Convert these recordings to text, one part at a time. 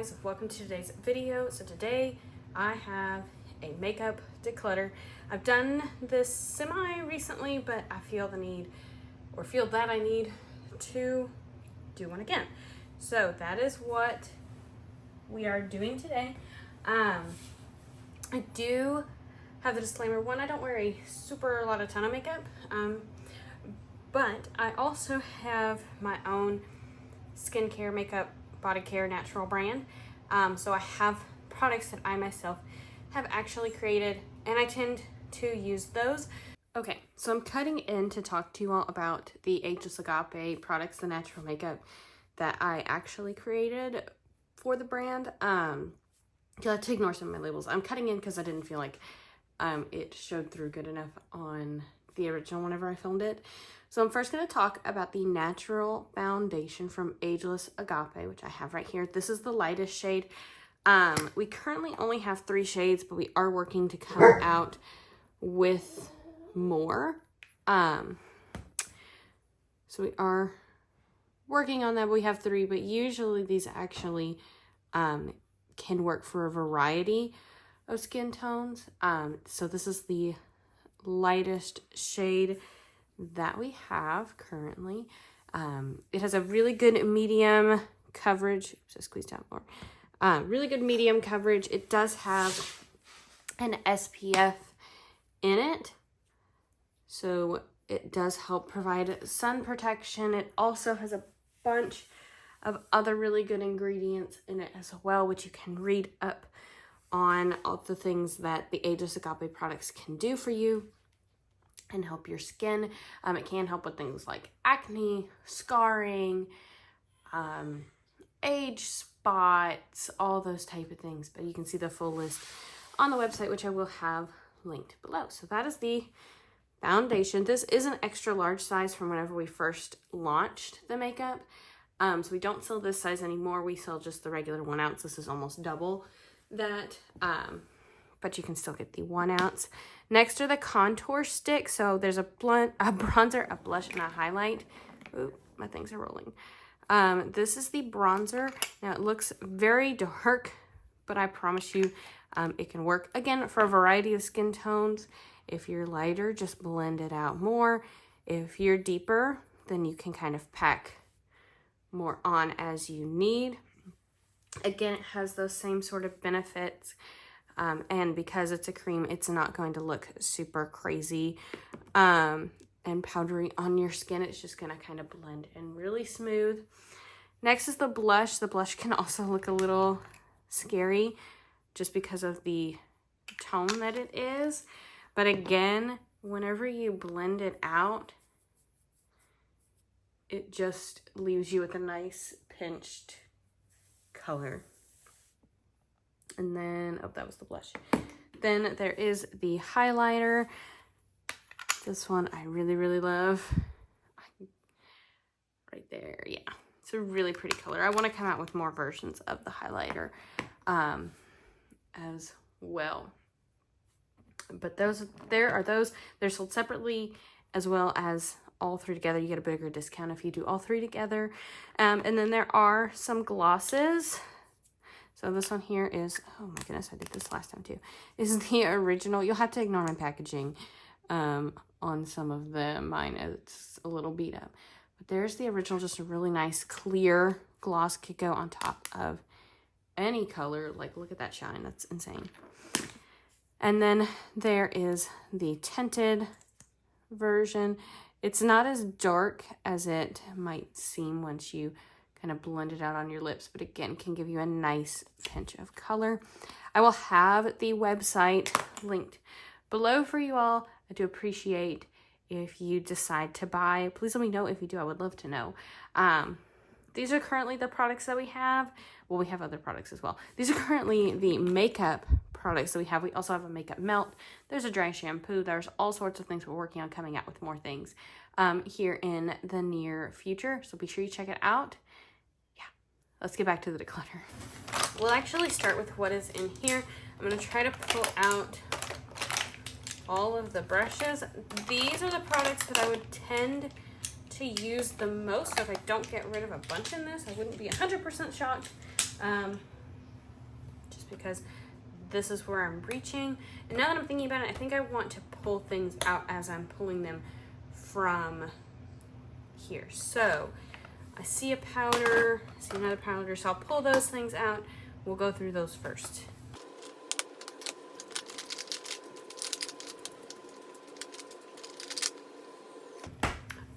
guys, welcome to today's video. So today I have a makeup declutter. I've done this semi recently, but I feel the need or feel that I need to do one again. So that is what we are doing today. I do have the disclaimer, one, I don't wear a lot of ton of makeup, but I also have my own skincare, makeup, body care, natural brand. So I have products that I myself have actually created, and I tend to use those. Okay, so I'm cutting in to talk to you all about the Ageless Agape products, the natural makeup that I actually created for the brand. You'll have to ignore some of my labels. I'm cutting in because I didn't feel like it showed through good enough on the original whenever I filmed it. So I'm first going to talk about the natural foundation from Ageless Agape, which I have right here. This is the lightest shade. We currently only have 3 shades, but we are working to come out with more. So we are working on that. We have 3, but usually these actually can work for a variety of skin tones. So this is the lightest shade that we have currently. It has a really good medium coverage. Just squeeze down more. Really good medium coverage. It does have an SPF in it, so it does help provide sun protection. It also has a bunch of other really good ingredients in it as well, which you can read up on all the things that the Ageless Agape products can do for you and help your skin. It can help with things like acne, scarring, age spots, all those type of things. But you can see the full list on the website, which I will have linked below. So that is the foundation. This is an extra large size from whenever we first launched the makeup. So we don't sell this size anymore. We sell just the regular 1 ounce. This is almost double that. But you can still get the 1 ounce. Next are the contour sticks. So there's a bronzer, a blush, and a highlight. Ooh, my things are rolling. This is the bronzer. Now it looks very dark, but I promise you it can work, again, for a variety of skin tones. If you're lighter, just blend it out more. If you're deeper, then you can kind of pack more on as you need. Again, it has those same sort of benefits. And because it's a cream, it's not going to look super crazy and powdery on your skin. It's just going to kind of blend in really smooth. Next is the blush. The blush can also look a little scary just because of the tone that it is. But again, whenever you blend it out, it just leaves you with a nice pinched color. And then, oh, that was the blush. Then there is the highlighter. This one I really, really love. Right there, yeah. It's a really pretty color. I want to come out with more versions of the highlighter as well. But they're sold separately as well as all 3 together. You get a bigger discount if you do all 3 together. And then there are some glosses. So this one here is, oh my goodness, I did this last time too. This is the original. You'll have to ignore my packaging on some of them. Mine, it's a little beat up. But there's the original, just a really nice clear gloss. Could go on top of any color. Like, look at that shine. That's insane. And then there is the tinted version. It's not as dark as it might seem once you kind of blend it out on your lips, but again, can give you a nice pinch of color. I will have the website linked below for you all. I do appreciate if you decide to buy. Please let me know if you do. I would love to know. These are currently the products that we have. Well, we have other products as well. These are currently the makeup products that we have. We also have a makeup melt. There's a dry shampoo. There's all sorts of things we're working on, coming out with more things here in the near future. So be sure you check it out. Let's get back to the declutter. We'll actually start with what is in here. I'm going to try to pull out all of the brushes. These are the products that I would tend to use the most. So if I don't get rid of a bunch in this, I wouldn't be 100% shocked. because this is where I'm reaching. And now that I'm thinking about it, I think I want to pull things out as I'm pulling them from here. So I see a powder, I see another powder, so I'll pull those things out. We'll go through those first.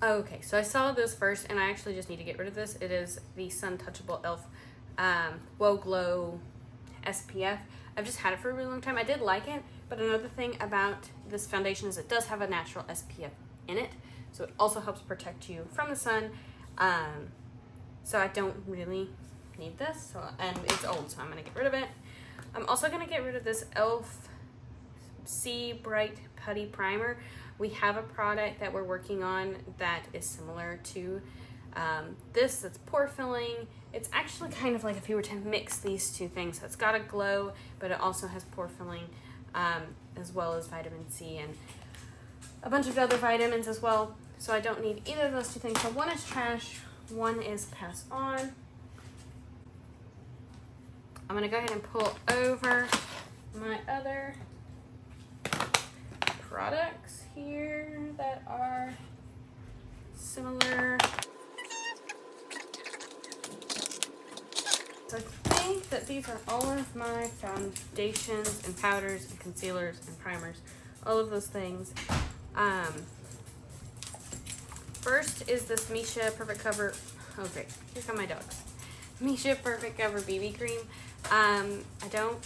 Okay, so I saw this first, and I actually just need to get rid of this. It is the Sun Touchable e.l.f. Whoa Glow SPF. I've just had it for a really long time. I did like it, but another thing about this foundation is it does have a natural SPF in it, so it also helps protect you from the sun. So I don't really need this, and it's old, so I'm gonna get rid of it. I'm also gonna get rid of this e.l.f. Sea Bright Putty Primer. We have a product that we're working on that is similar to this, that's pore filling. It's actually kind of like if you were to mix these two things. So it's got a glow, but it also has pore filling, as well as vitamin C and a bunch of other vitamins as well. So I don't need either of those two things. So one is trash, one is pass on. I'm gonna go ahead and pull over my other products here that are similar. So I think that these are all of my foundations and powders and concealers and primers, all of those things. First is this Misha Perfect Cover. Oh great, here come my dogs. Misha Perfect Cover BB cream. I don't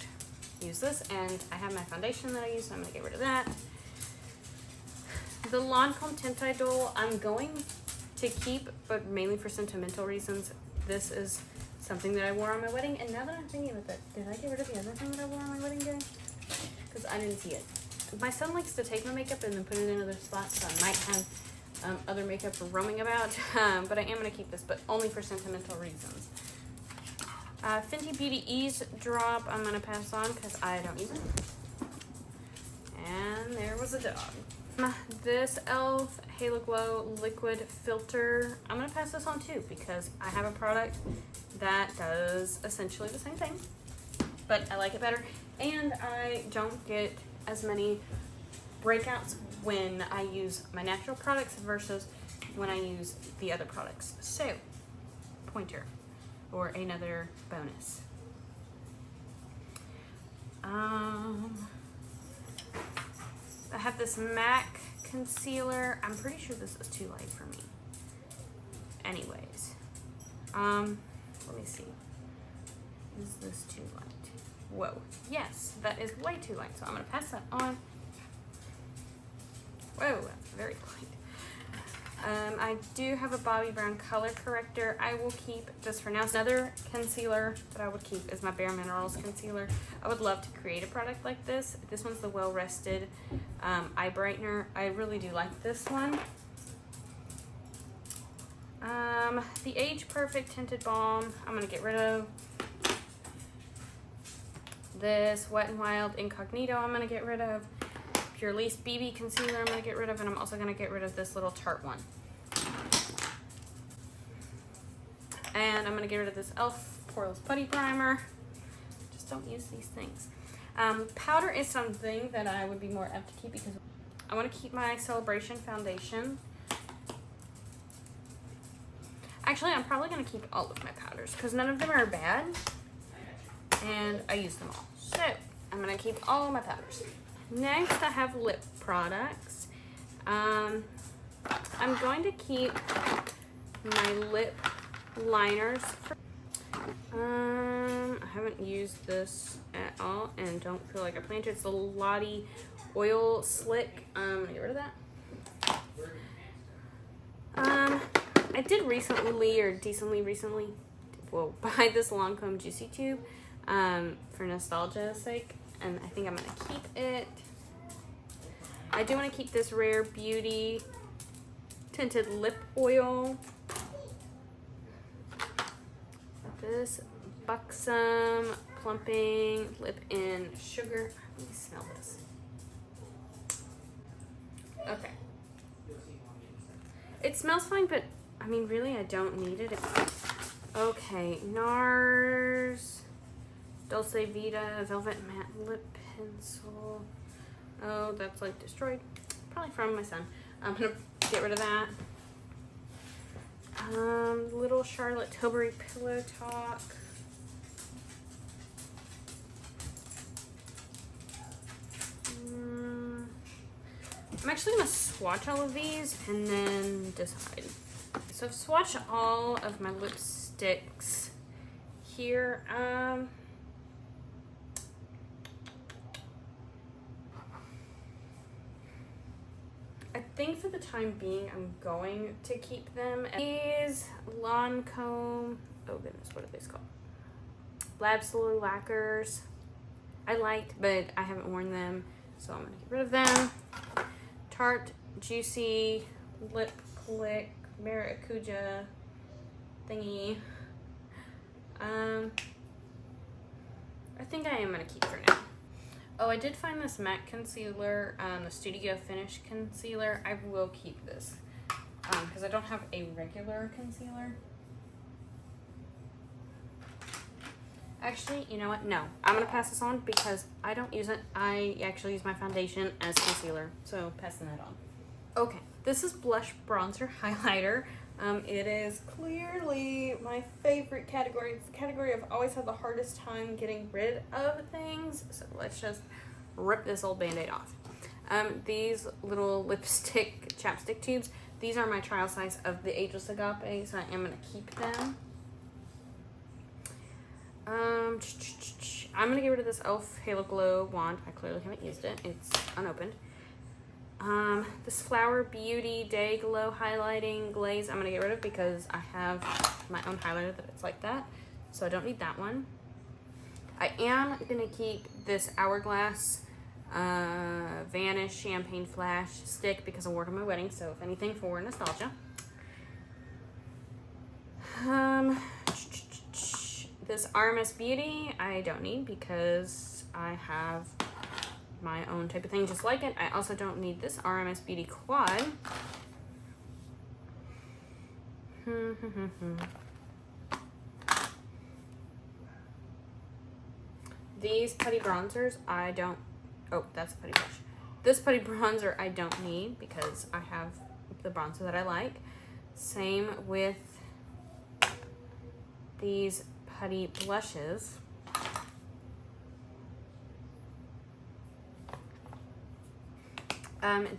use this, and I have my foundation that I use, so I'm gonna get rid of that. The Lancome Tint Idol I'm going to keep, but mainly for sentimental reasons. This is something that I wore on my wedding, and now that I'm thinking about that, did I get rid of the other thing that I wore on my wedding day? Because I didn't see it. My son likes to take my makeup and then put it in other spots, so I might have other makeup roaming about, but I am going to keep this, but only for sentimental reasons. Fenty Beauty Ease Drop I'm going to pass on because I don't use it. And there was a dog. This e.l.f. Halo Glow Liquid Filter, I'm going to pass this on too because I have a product that does essentially the same thing, but I like it better, and I don't get as many breakouts when I use my natural products versus when I use the other products. So, pointer, or another bonus. I have this MAC concealer. I'm pretty sure this is too light for me. Anyways, let me see. Is this too light? Whoa, yes, that is way too light, so I'm gonna pass that on. Whoa, that's very light. I do have a Bobbi Brown color corrector. I will keep just for now. Another concealer that I would keep is my Bare Minerals concealer. I would love to create a product like this. This one's the Well Rested eye brightener. I really do like this one. The Age Perfect Tinted Balm, I'm gonna get rid of. This Wet n Wild Incognito, I'm gonna get rid of. Pure Lace BB Concealer, I'm gonna get rid of, and I'm also gonna get rid of this little Tarte one. And I'm gonna get rid of this e.l.f. Poreless Putty Primer. Just don't use these things. Powder is something that I would be more apt to keep because I want to keep my Celebration foundation. Actually, I'm probably gonna keep all of my powders because none of them are bad, and I use them all. So I'm gonna keep all of my powders. Next, I have lip products. I'm going to keep my lip liners. I haven't used this at all and don't feel like I plan to. It's the Lottie Oil Slick. I'm gonna get rid of that. I did recently, or decently recently, well, buy this Lancome Juicy Tube for nostalgia's sake. And I think I'm gonna keep it. I do want to keep this Rare Beauty Tinted Lip Oil. This Buxom Plumping Lip in Sugar. Let me smell this. Okay. It smells fine, but I mean, really, I don't need it. Okay, NARS Dulce Vita Velvet Matte Lip Pencil. Oh, that's like destroyed. Probably from my son. I'm gonna get rid of that. Little Charlotte Tilbury Pillow Talk. I'm actually gonna swatch all of these and then decide. So I've swatched all of my lipsticks here. I think for the time being, I'm going to keep them. These Lancome, oh goodness, what are these called? Lab Solar Lacquers. I liked, but I haven't worn them, so I'm gonna get rid of them. Tarte Juicy Lip Click Maracuja thingy. I think I am gonna keep for now. Oh, I did find this matte concealer, the Studio Finish concealer. I will keep this because I don't have a regular concealer. Actually, you know what? No, I'm gonna pass this on because I don't use it. I actually use my foundation as concealer, so passing that on. Okay, this is blush bronzer highlighter. It is clearly my favorite category. It's the category I've always had the hardest time getting rid of things. So let's just rip this old band-aid off. These little lipstick chapstick tubes, these are my trial size of the Ageless Agape, so I am gonna keep them. I'm gonna get rid of this e.l.f. Halo Glow wand. I clearly haven't used it. It's unopened. This Flower Beauty Day Glow Highlighting Glaze I'm gonna get rid of because I have my own highlighter that's like that, so I don't need that one. I am gonna keep this Hourglass Vanish Champagne Flash stick because I wore it on my wedding, so if anything, for nostalgia. This RMS Beauty I don't need because I have my own type of thing just like it. I also don't need this RMS Beauty Quad. These putty bronzers I don't, oh, that's a putty brush. This putty bronzer I don't need because I have the bronzer that I like. Same with these putty blushes.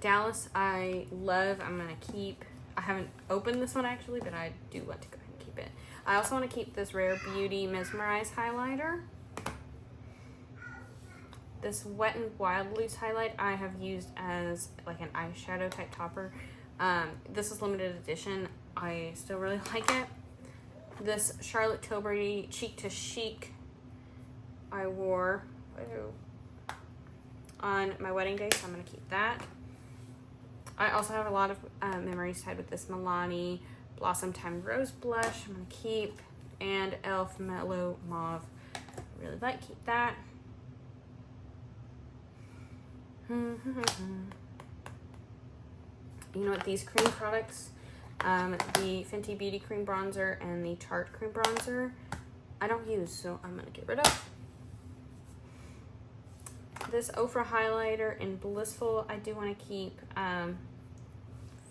Dallas I love. I'm gonna keep. I haven't opened this one actually, but I do want to go ahead and keep it. I also want to keep this Rare Beauty Mesmerize highlighter. This Wet n Wild loose highlight I have used as like an eyeshadow type topper. This is limited edition. I still really like it. This Charlotte Tilbury Cheek to Chic I wore on my wedding day, so I'm going to keep that. I also have a lot of memories tied with this Milani Blossom Time Rose Blush I'm going to keep, and e.l.f. Mellow Mauve. I really like, keep that. You know what, these cream products, the Fenty Beauty Cream Bronzer and the Tarte Cream Bronzer, I don't use, so I'm going to get rid of. This Ofra highlighter in Blissful, I do want to keep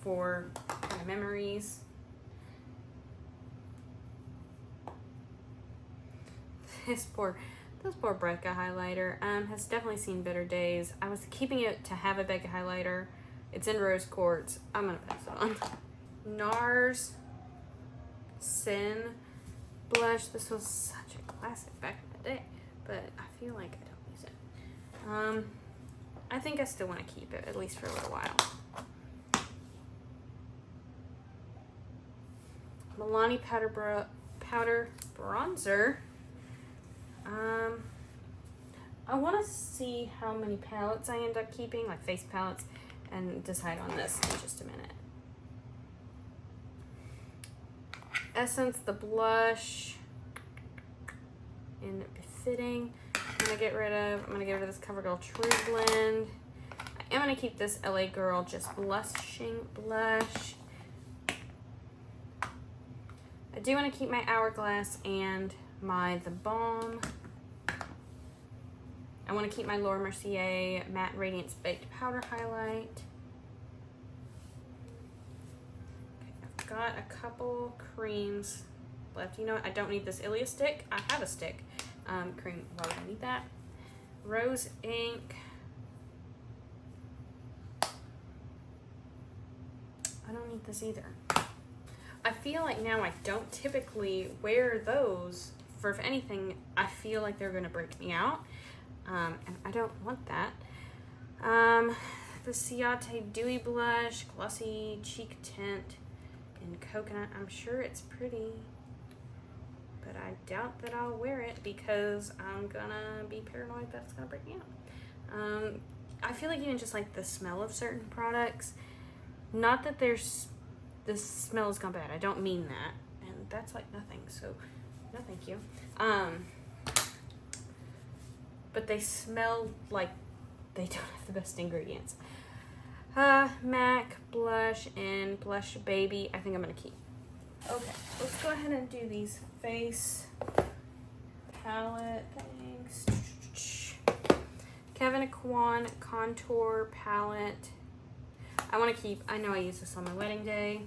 for my memories. This poor Becca highlighter has definitely seen better days. I was keeping it to have a Becca highlighter. It's in rose quartz. I'm gonna pass it on. NARS Sin blush. This was such a classic back in the day, but I feel like I don't use it. I think I still want to keep it at least for a little while. Milani powder bronzer. I want to see how many palettes I end up keeping, like face palettes, and decide on this in just a minute. Essence, the blush in Befitting. I'm gonna get rid of this CoverGirl True Blend. I am gonna keep this LA Girl Just Blushing Blush. I do want to keep my Hourglass and my The Balm. I want to keep my Laura Mercier Matte Radiance Baked Powder Highlight. Okay, I've got a couple creams left. You know what? I don't need this Ilia stick. I have a stick. Cream. Why would I need that? Rose ink. I don't need this either. I feel like now I don't typically wear those for, if anything, I feel like they're gonna break me out. And I don't want that. The Ciate Dewy Blush, Glossy Cheek Tint in Coconut. I'm sure it's pretty, but I doubt that I'll wear it because I'm gonna be paranoid that it's gonna break me out. I feel like even just like the smell of certain products, not that there's, this smell has gone bad, I don't mean that, and that's like nothing, so no thank you. But they smell like they don't have the best ingredients. MAC blush in Blush Baby, I think I'm gonna keep. Okay, let's go ahead and do these face palette things. Kevyn Aucoin Contour Palette. I want to keep, I know I used this on my wedding day.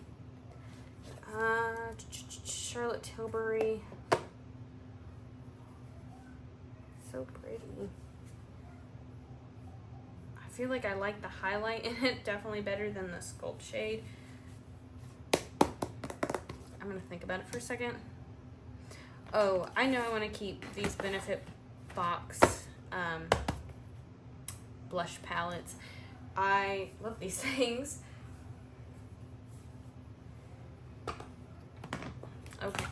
Charlotte Tilbury. So pretty. I feel like I like the highlight in it definitely better than the Sculpt shade. I'm gonna think about it for a second. Oh, I know I want to keep these Benefit Box blush palettes. I love these things. Okay.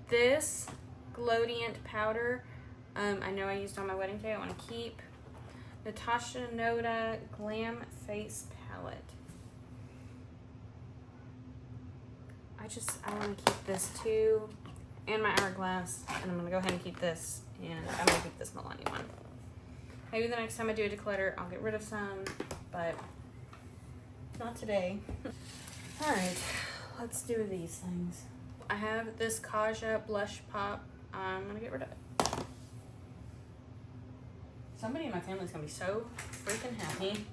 This Glowdient powder, I know I used on my wedding day. I want to keep. Natasha Noda Glam Face Palette. I want to keep this too, and my Hourglass, and I'm going to go ahead and keep this, and I'm going to keep this Milani one. Maybe the next time I do a declutter, I'll get rid of some, but not today. All right, let's do these things. I have this Kaja Blush Pop. I'm going to get rid of it. Somebody in my family is going to be so freaking happy.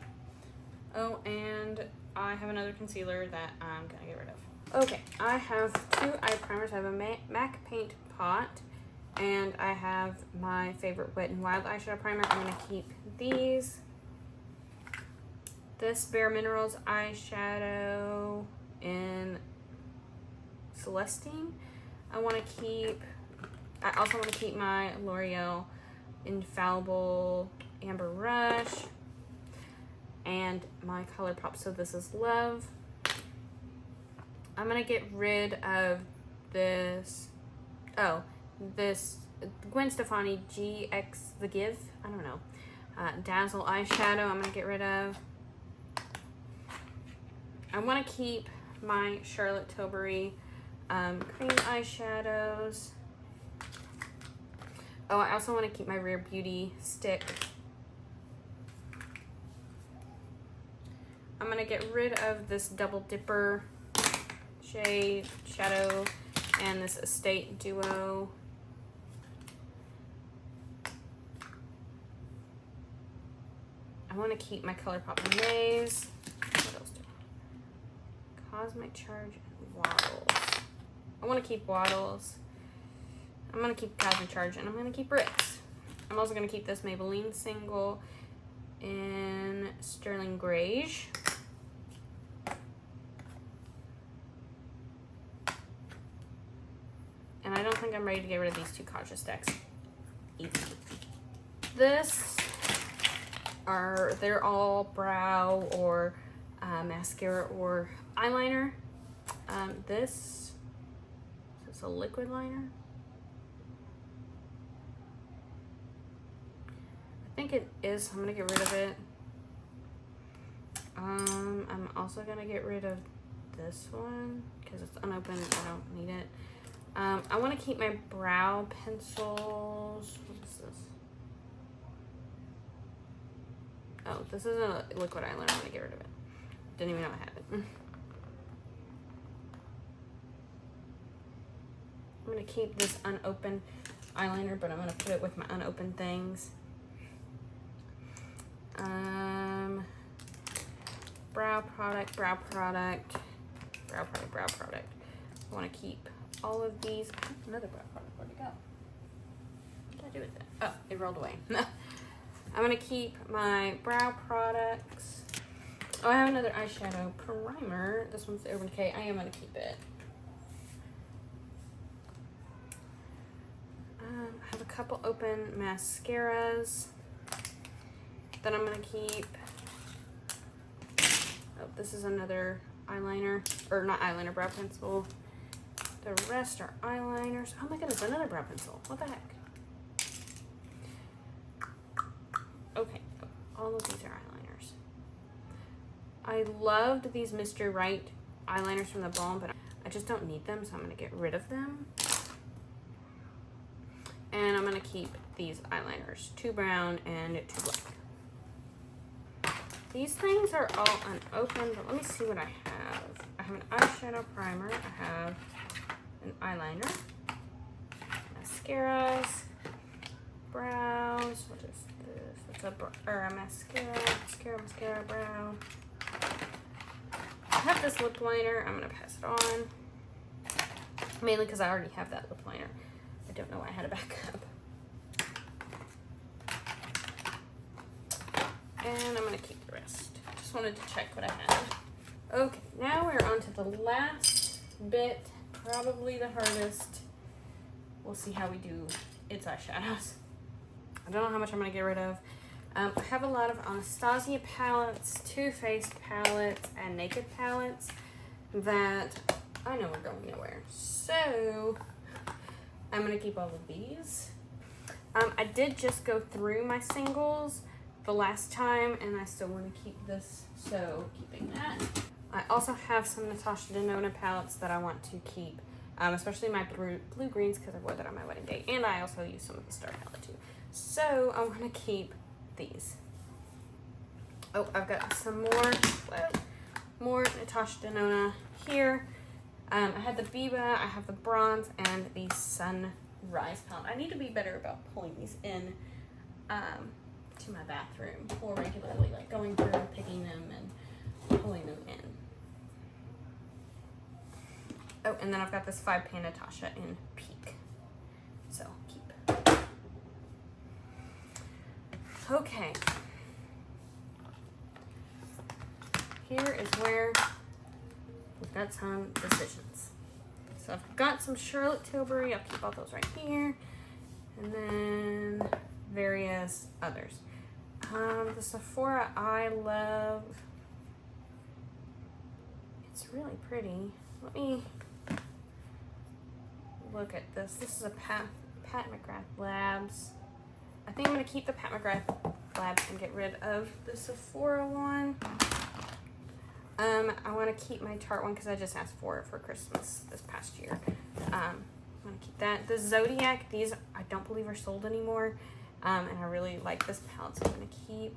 Oh, and I have another concealer that I'm going to get rid of. Okay, I have two eye primers. I have a MAC Paint Pot, and I have my favorite Wet n Wild eyeshadow primer. I'm going to keep these. This Bare Minerals eyeshadow in Celestine. I also want to keep my L'Oreal Infallible Amber Rush and my ColourPop. So this is Love. I'm gonna get rid of this. Oh, this Gwen Stefani GX The Give. I don't know. Dazzle eyeshadow. I'm gonna get rid of. I want to keep my Charlotte Tilbury cream eyeshadows. Oh, I also want to keep my Rare Beauty stick. I'm going to get rid of this Double Dipper shade shadow and this Estate Duo. I want to keep my ColourPop Maze. What else do I want? Cosmic Charge and Waddles. I want to keep Waddles. I'm going to keep Cosmic Charge, and I'm going to keep Bricks. I'm also going to keep this Maybelline single in Sterling Greige. And I don't think I'm ready to get rid of these two Kaja stacks either. They're all brow or mascara or eyeliner. This is a liquid liner. I think it is. I'm gonna get rid of it. I'm also gonna get rid of this one because it's unopened. I don't need it. I want to keep my brow pencils. What is this? Oh, this is a liquid eyeliner. I'm gonna get rid of it. Didn't even know I had it. I'm gonna keep this unopened eyeliner, but I'm gonna put it with my unopened things. Brow product, brow product, brow product, brow product. I want to keep all of these. Another brow product, where'd it go? What did I do with it? Oh, it rolled away. I'm gonna keep my brow products. Oh, I have another eyeshadow primer. This one's the Urban Decay. I am gonna keep it. I have a couple open mascaras that I'm gonna keep. Oh, this is another eyeliner, or not eyeliner, brow pencil. The rest are eyeliners. Oh my goodness, another brow pencil. What the heck? Okay, all of these are eyeliners. I loved these Mr. Right eyeliners from the Balm, but I just don't need them, so I'm gonna get rid of them. And I'm gonna keep these eyeliners, 2 brown and 2 black. These things are all unopened, but let me see what I have. I have an eyeshadow primer, I have an eyeliner, mascaras, brows, what is this? It's a mascara, brow. I have this lip liner, I'm gonna pass it on. Mainly because I already have that lip liner. I don't know why I had a backup. And I'm gonna keep the rest. Just wanted to check what I had. Okay, now we're on to the last bit, probably the hardest. We'll see how we do its eyeshadows. I don't know how much I'm gonna get rid of. I have a lot of Anastasia palettes, Too Faced palettes, and Naked palettes that I know are going nowhere. So I'm gonna keep all of these. I did just go through my singles the last time, and I still want to keep this, so keeping that. I also have some Natasha Denona palettes that I want to keep, especially my blue greens because I wore that on my wedding day, and I also use some of the Star palette too. So I want to keep these. Oh, I've got some more Natasha Denona here. I had the Biba, I have the bronze, and the Sunrise palette. I need to be better about pulling these in to my bathroom more regularly, like going through and picking them and pulling them in. Oh, and then I've got this 5-pan Natasha in Peak. So keep. Okay. Here is where we've got some decisions. So I've got some Charlotte Tilbury. I'll keep all those right here. And then various others. The Sephora I love. It's really pretty. Let me look at this. This is a Pat McGrath Labs. I think I'm going to keep the Pat McGrath Labs and get rid of the Sephora one. I want to keep my Tarte one because I just asked for it for Christmas this past year. I'm going to keep that. The Zodiac, these I don't believe are sold anymore. And I really like this palette, so I'm going to keep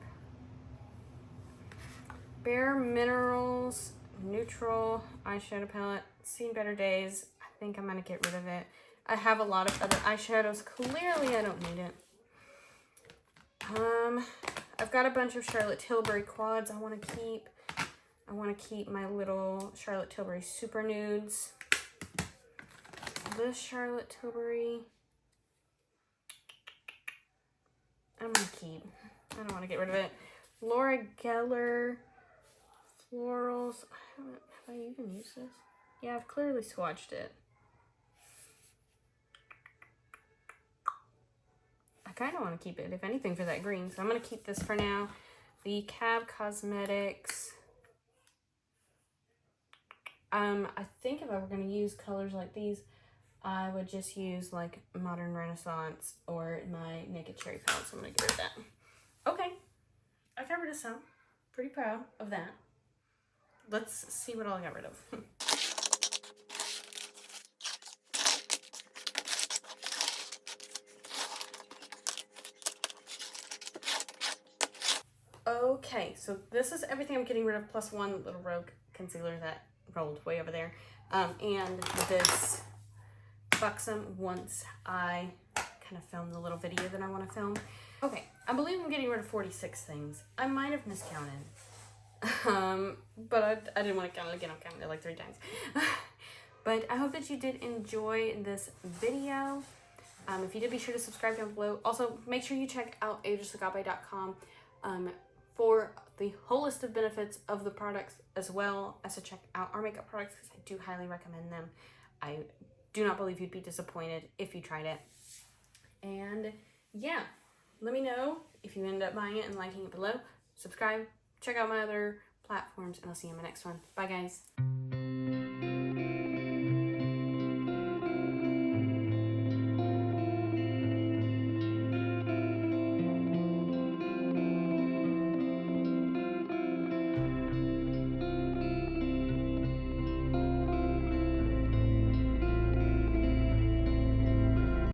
Bare Minerals Neutral Eyeshadow Palette. Seen Better Days. I think I'm going to get rid of it. I have a lot of other eyeshadows. Clearly, I don't need it. I've got a bunch of Charlotte Tilbury quads I want to keep. I want to keep my little Charlotte Tilbury Super Nudes. This Charlotte Tilbury, I'm going to keep. I don't want to get rid of it. Laura Geller Florals. Have I even used this? Yeah, I've clearly swatched it. I kind of want to keep it, if anything, for that green. So I'm going to keep this for now. The Cab Cosmetics. I think if I were going to use colors like these, I would just use like Modern Renaissance or my Naked Cherry palette. So I'm going to get rid of that. Okay. I got rid of some. Pretty proud of that. Let's see what all I got rid of. Okay, so this is everything I'm getting rid of, plus one little rogue concealer that rolled way over there. And this Buxom once I kind of film the little video that I want to film. Okay, I believe I'm getting rid of 46 things. I might have miscounted. But I didn't want to count it again. I've counted it like 3 times. But I hope that you did enjoy this video. If you did, be sure to subscribe down below. Also, make sure you check out agelessagape.com for the whole list of benefits of the products, as well as to check out our makeup products, because I do highly recommend them. I do not believe you'd be disappointed if you tried it. And yeah, let me know if you end up buying it and liking it below. Subscribe, check out my other platforms, and I'll see you in my next one. Bye, guys.